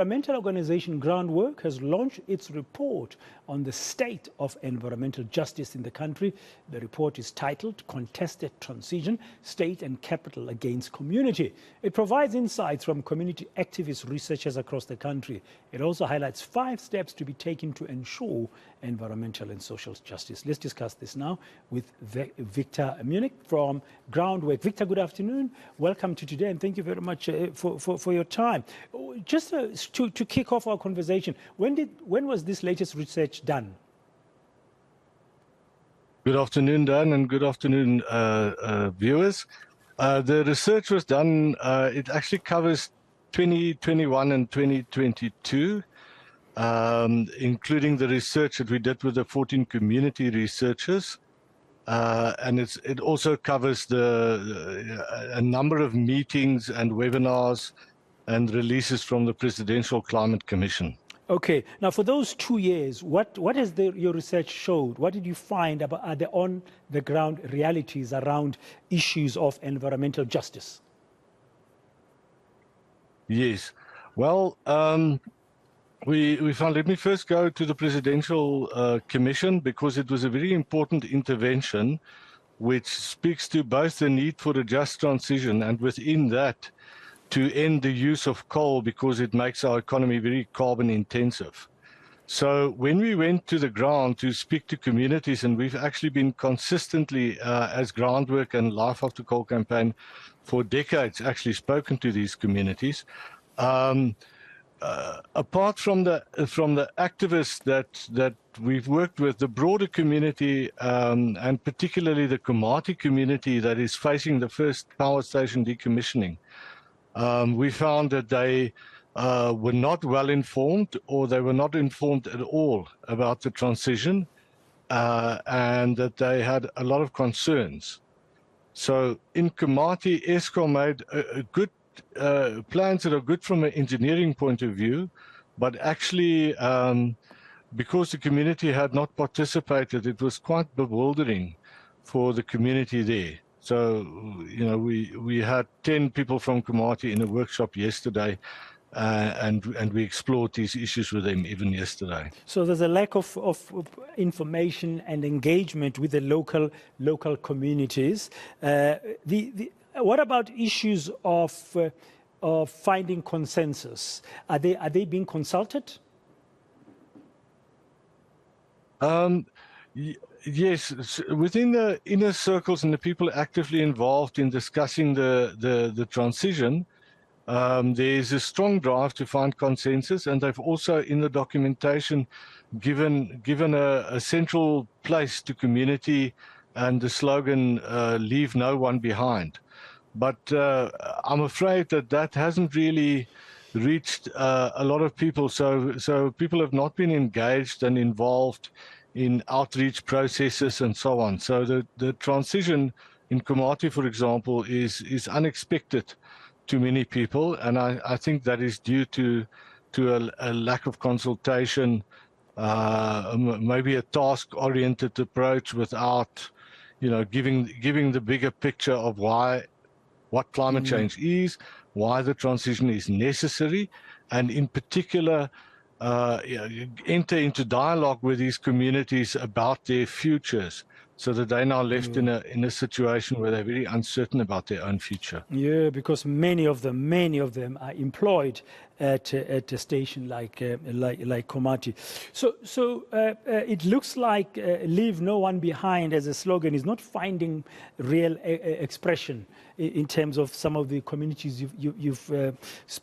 Environmental organization GroundWork has launched its report on the state of environmental justice in the country. The report is titled Contested Transition, State and Capital Against Community. It provides insights from community activist researchers across the country. It also highlights 5 steps to be taken to ensure environmental and social justice. Let's discuss this now with Victor Munnik from GroundWork. Victor, good afternoon. Welcome to today, and thank you very much for your time. Just to kick off our conversation, when was this latest research done? Good afternoon, Dan, and good afternoon, viewers. The research was done, it actually covers 2021 and 2022, including the research that we did with the 14 community researchers. And it also covers a number of meetings and webinars and releases from the Presidential Climate Commission. Okay. Now, for those 2 years, what has your research showed? What did you find about the on-the-ground realities around issues of environmental justice? Yes. Well, we found, let me first go to the Presidential Commission, because it was a very important intervention which speaks to both the need for a just transition and within that to end the use of coal, because it makes our economy very carbon intensive. So when we went to the ground to speak to communities, and we've actually been consistently, as GroundWork and Life After Coal campaign for decades, actually spoken to these communities. Apart from the activists that we've worked with, the broader community, and particularly the Komati community that is facing the first power station decommissioning, we found that they were not well informed, or they were not informed at all about the transition, and that they had a lot of concerns. So in Komati, Eskom made a good plans that are good from an engineering point of view, but actually, because the community had not participated, it was quite bewildering for the community there. So, you know, we had 10 people from Komati in a workshop yesterday, and we explored these issues with them even yesterday. So there's a lack of information and engagement with the local communities. What about issues of finding consensus? Are they being consulted? Yes, within the inner circles and the people actively involved in discussing the transition, there's a strong drive to find consensus, and they've also in the documentation given a central place to community and the slogan "Leave no one behind." But I'm afraid that hasn't really reached a lot of people. So people have not been engaged and involved in outreach processes and so on. So the transition in Komati, for example, is unexpected to many people, and I think that is due to a lack of consultation, maybe a task-oriented approach without, you know, giving the bigger picture of what climate change is, why the transition is necessary, and in particular, enter into dialogue with these communities about their futures, so that they're now left in a situation where they're very uncertain about their own future. Yeah, because many of them are employed at a station like Komati. So it looks like "Leave no one behind" as a slogan is not finding real expression in terms of some of the communities you've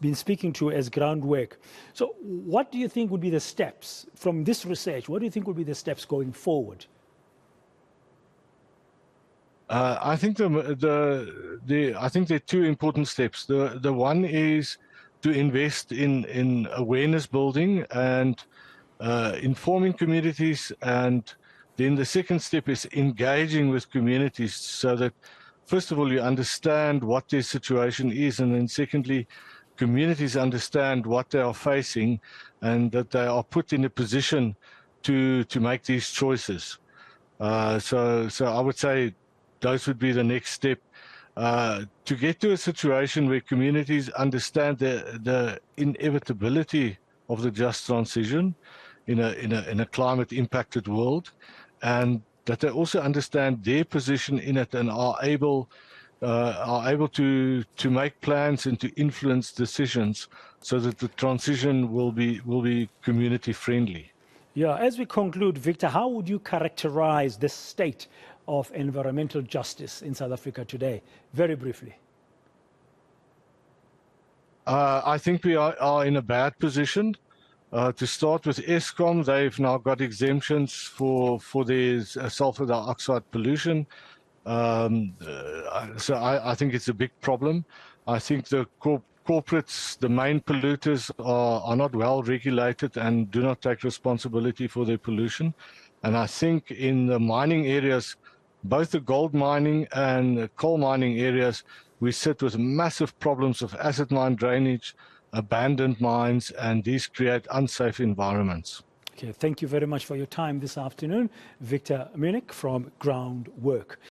been speaking to as GroundWork. So what do you think would be the steps from this research? What do you think would be the steps going forward? I think I think there are 2 important steps. The one is to invest in awareness building and informing communities, and then the second step is engaging with communities, so that first of all you understand what their situation is, and then secondly, communities understand what they are facing, and that they are put in a position to make these choices. So I would say those would be the next step. to get to a situation where communities understand the inevitability of the just transition in a climate impacted world, and that they also understand their position in it and are able to make plans and to influence decisions so that the transition will be community friendly. Yeah, as we conclude, Victor, how would you characterize the state of environmental justice in South Africa today? Very briefly. I think we are in a bad position. To start with Eskom, they've now got exemptions for their sulfur dioxide pollution. So I think it's a big problem. I think the corporates, the main polluters, are not well regulated and do not take responsibility for their pollution. And I think in the mining areas, both the gold mining and the coal mining areas, we sit with massive problems of acid mine drainage, abandoned mines, and these create unsafe environments. Okay, thank you very much for your time this afternoon. Victor Munnik from GroundWork.